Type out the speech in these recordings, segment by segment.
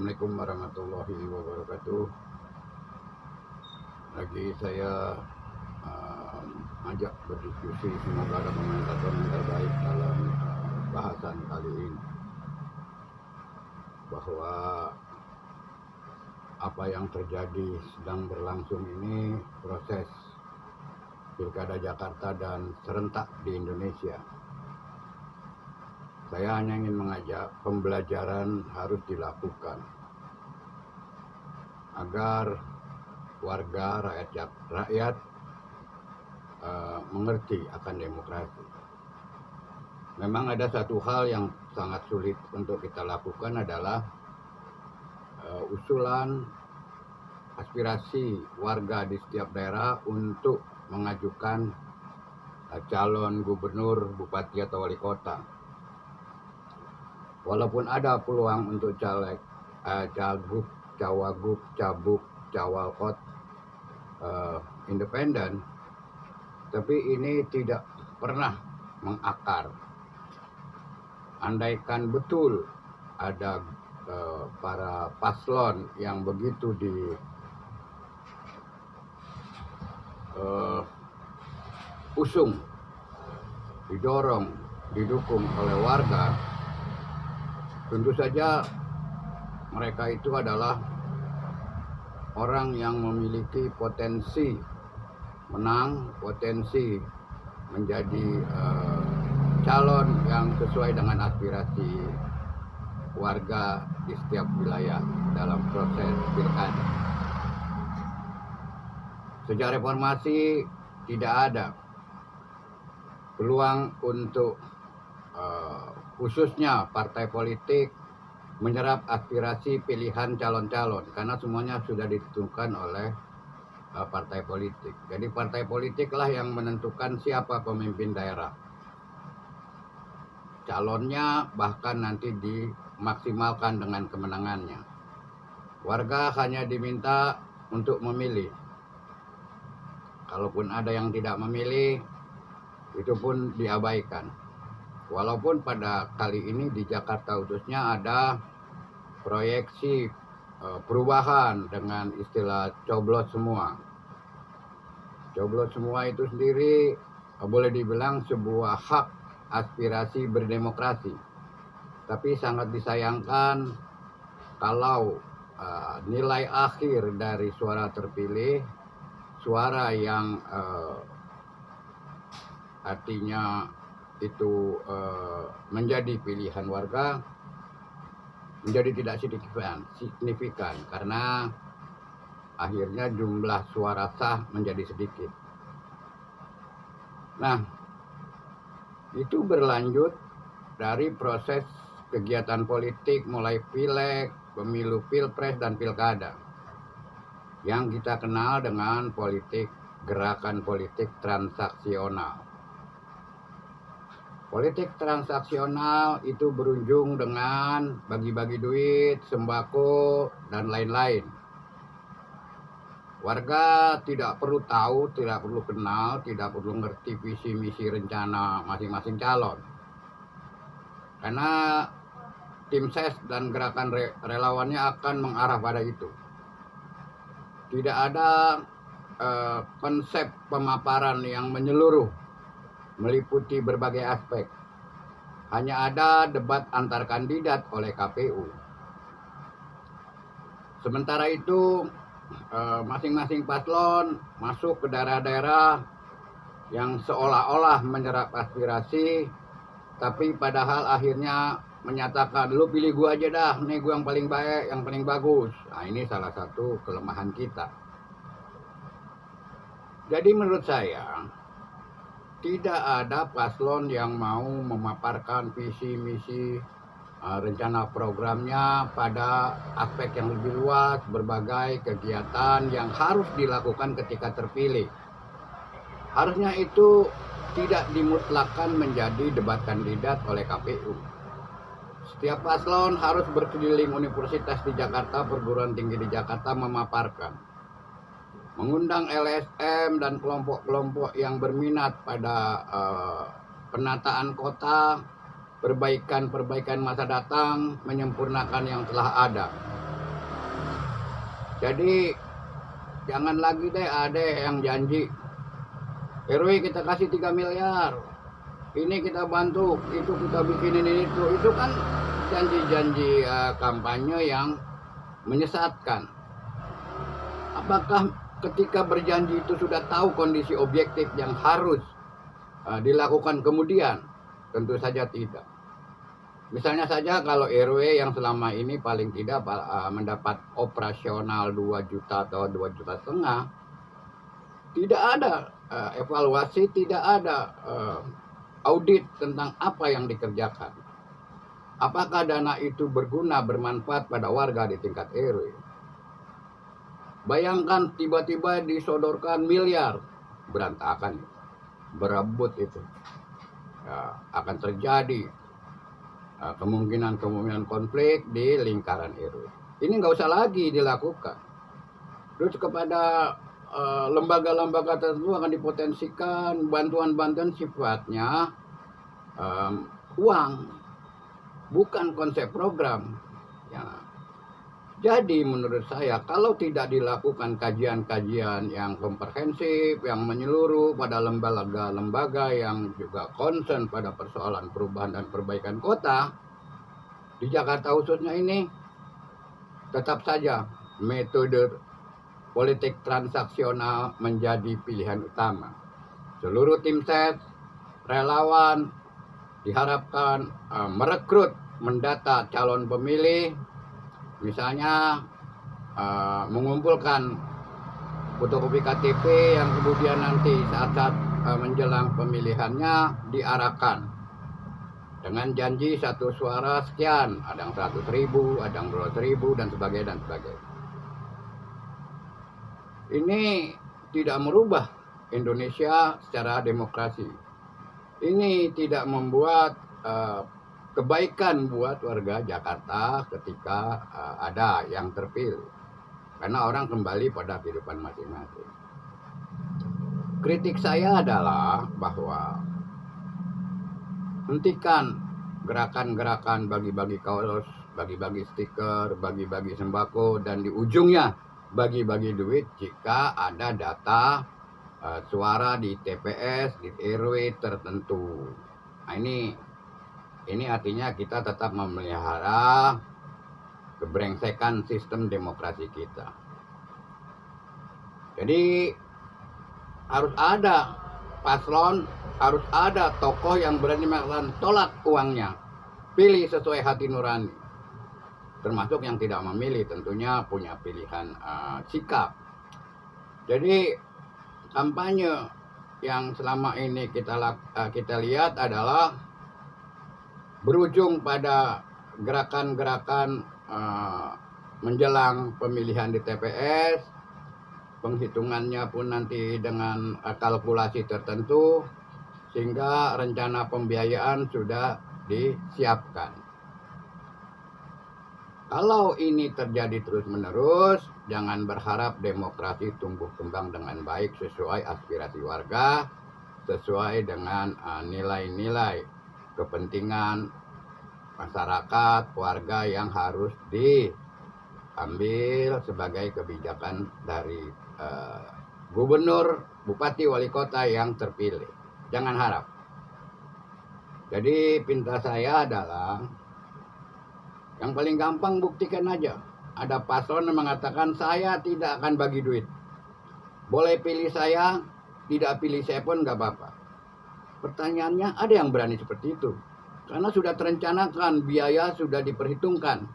Assalamualaikum warahmatullahi wabarakatuh. Lagi saya ajak berdiskusi, semoga ada komentator yang terbaik dalam bahasan kali ini, bahwa apa yang terjadi sedang berlangsung ini proses Pilkada Jakarta dan serentak di Indonesia. Saya hanya ingin mengajak pembelajaran harus dilakukan agar warga rakyat mengerti akan demokrasi. Memang ada satu hal yang sangat sulit untuk kita lakukan adalah usulan aspirasi warga di setiap daerah untuk mengajukan calon gubernur, bupati atau wali kota. Walaupun ada peluang untuk caleg, cagup, cawagup, cabuk, cawalkot independen, tapi ini tidak pernah mengakar. Andaikan betul ada para paslon yang begitu usung, didorong, didukung oleh warga, tentu saja mereka itu adalah orang yang memiliki potensi menang, potensi menjadi calon yang sesuai dengan aspirasi warga di setiap wilayah dalam proses pilkada. Sejak reformasi tidak ada peluang untuk khususnya partai politik menyerap aspirasi pilihan calon-calon, karena semuanya sudah ditentukan oleh partai politik. Jadi partai politiklah yang menentukan siapa pemimpin daerah. Calonnya bahkan nanti dimaksimalkan dengan kemenangannya. Warga hanya diminta untuk memilih. Kalaupun ada yang tidak memilih, itu pun diabaikan. Walaupun pada kali ini di Jakarta khususnya ada proyeksi perubahan dengan istilah coblos semua. Coblos semua itu sendiri boleh dibilang sebuah hak aspirasi berdemokrasi. Tapi sangat disayangkan kalau nilai akhir dari suara terpilih, suara yang artinya itu menjadi pilihan warga, menjadi tidak signifikan karena akhirnya jumlah suara sah menjadi sedikit. Nah, itu berlanjut dari proses kegiatan politik mulai pileg, pemilu, pilpres, dan pilkada yang kita kenal dengan gerakan politik transaksional. Politik transaksional itu berujung dengan bagi-bagi duit, sembako, dan lain-lain. Warga tidak perlu tahu, tidak perlu kenal, tidak perlu ngerti visi misi rencana masing-masing calon. Karena tim ses dan gerakan relawannya akan mengarah pada itu. Tidak ada konsep pemaparan yang menyeluruh, meliputi berbagai aspek. Hanya ada debat antar kandidat oleh KPU. Sementara itu masing-masing paslon masuk ke daerah-daerah yang seolah-olah menyerap aspirasi, tapi padahal akhirnya menyatakan, lu pilih gua aja dah, nih gua yang paling baik, yang paling bagus. Nah, ini salah satu kelemahan kita. Jadi menurut saya tidak ada paslon yang mau memaparkan visi misi rencana programnya pada aspek yang lebih luas, berbagai kegiatan yang harus dilakukan ketika terpilih. Harusnya itu tidak dimutlakkan menjadi debat kandidat oleh KPU. Setiap paslon harus berkeliling universitas di Jakarta, perguruan tinggi di Jakarta memaparkan, mengundang LSM dan kelompok-kelompok yang berminat pada penataan kota, perbaikan masa datang, menyempurnakan yang telah ada. Jadi jangan lagi deh ada yang janji RW kita kasih 3 miliar, ini kita bantu, itu kita bikinin ini itu kan janji-janji kampanye yang menyesatkan. Apakah ketika berjanji itu sudah tahu kondisi objektif yang harus dilakukan kemudian? Tentu saja tidak. Misalnya saja kalau RW yang selama ini paling tidak mendapat operasional 2 juta atau 2,5 juta, tidak ada evaluasi, tidak ada audit tentang apa yang dikerjakan. Apakah dana itu berguna, bermanfaat pada warga di tingkat RW? Bayangkan tiba-tiba disodorkan miliar, berantakan, berebut itu. Ya, akan terjadi kemungkinan konflik di lingkaran RW. Ini nggak usah lagi dilakukan. Terus kepada lembaga-lembaga tertentu akan dipotensikan bantuan-bantuan sifatnya uang, bukan konsep program. Ya. Jadi menurut saya kalau tidak dilakukan kajian-kajian yang komprehensif, yang menyeluruh pada lembaga-lembaga yang juga concern pada persoalan perubahan dan perbaikan kota, di Jakarta khususnya ini, tetap saja metode politik transaksional menjadi pilihan utama. Seluruh tim ses, relawan diharapkan merekrut, mendata calon pemilih, misalnya mengumpulkan fotokopi KTP yang kemudian nanti saat-saat menjelang pemilihannya diarahkan dengan janji 1 suara sekian, ada yang 100.000, ada yang 200.000 dan sebagainya dan sebagainya. Ini tidak merubah Indonesia secara demokrasi. Ini tidak membuat kebaikan buat warga Jakarta ketika ada yang terpilih. Karena orang kembali pada kehidupan masing-masing. Kritik saya adalah bahwa hentikan gerakan-gerakan bagi-bagi kaos, bagi-bagi stiker, bagi-bagi sembako, dan di ujungnya bagi-bagi duit jika ada data suara di TPS, di RW tertentu. Nah, ini artinya kita tetap memelihara kebrengsekan sistem demokrasi kita. Jadi harus ada paslon, harus ada tokoh yang berani mengatakan tolak uangnya, pilih sesuai hati nurani. Termasuk yang tidak memilih tentunya punya pilihan sikap. Jadi kampanye yang selama ini kita lihat adalah berujung pada gerakan-gerakan menjelang pemilihan di TPS, penghitungannya pun nanti dengan kalkulasi tertentu, sehingga rencana pembiayaan sudah disiapkan. Kalau ini terjadi terus-menerus, jangan berharap demokrasi tumbuh kembang dengan baik sesuai aspirasi warga, sesuai dengan nilai-nilai kepentingan masyarakat, warga yang harus diambil sebagai kebijakan dari gubernur, bupati, wali kota yang terpilih. Jangan harap. Jadi pinta saya adalah yang paling gampang buktikan aja. Ada paslon yang mengatakan saya tidak akan bagi duit. Boleh pilih saya, tidak pilih saya pun nggak apa-apa. Pertanyaannya ada yang berani seperti itu. Karena sudah terencanakan, biaya sudah diperhitungkan.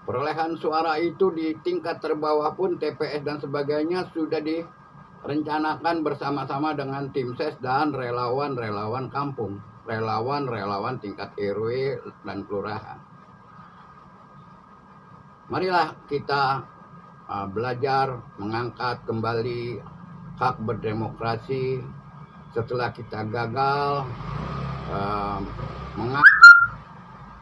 Perolehan suara itu di tingkat terbawah pun TPS dan sebagainya sudah direncanakan bersama-sama dengan tim ses dan relawan-relawan kampung. Relawan-relawan tingkat RW dan kelurahan. Marilah kita belajar mengangkat kembali hak berdemokrasi setelah kita gagal mengangkat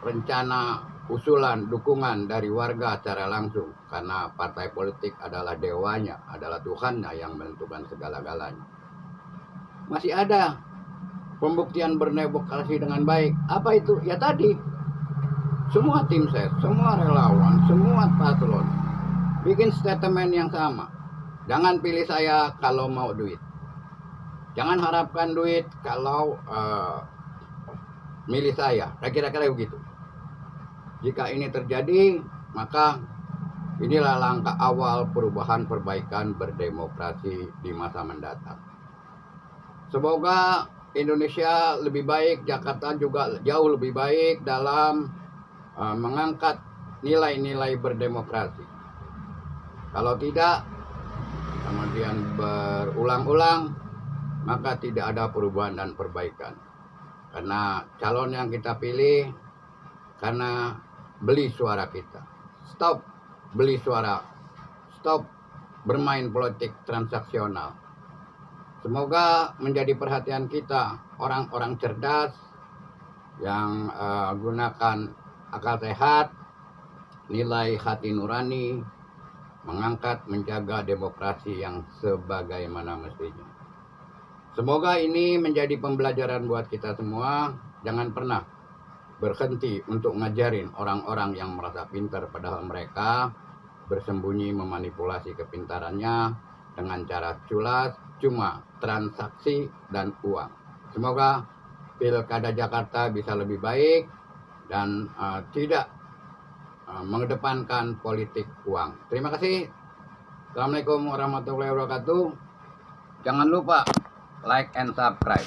rencana usulan dukungan dari warga secara langsung, karena partai politik adalah dewanya, adalah Tuhannya yang menentukan segala-galanya. Masih ada pembuktian berdemokrasi dengan baik. Apa itu? Ya tadi, semua tim ses, semua relawan, semua paslon bikin statement yang sama. Jangan pilih saya kalau mau duit. Jangan harapkan duit kalau milih saya. Kira-kira begitu. Jika ini terjadi, maka inilah langkah awal perubahan perbaikan berdemokrasi di masa mendatang. Semoga Indonesia lebih baik, Jakarta juga jauh lebih baik dalam mengangkat nilai-nilai berdemokrasi. Kalau tidak, kemudian berulang-ulang, maka tidak ada perubahan dan perbaikan. Karena calon yang kita pilih, karena beli suara kita. Stop beli suara. Stop bermain politik transaksional. Semoga menjadi perhatian kita, orang-orang cerdas yang gunakan akal sehat, nilai hati nurani, mengangkat, menjaga demokrasi yang sebagaimana mestinya. Semoga ini menjadi pembelajaran buat kita semua. Jangan pernah berhenti untuk ngajarin orang-orang yang merasa pintar, padahal mereka bersembunyi memanipulasi kepintarannya dengan cara culas, cuma transaksi dan uang. Semoga Pilkada Jakarta bisa lebih baik dan tidak mengedepankan politik uang. Terima kasih. Assalamualaikum warahmatullahi wabarakatuh. Jangan lupa like and subscribe.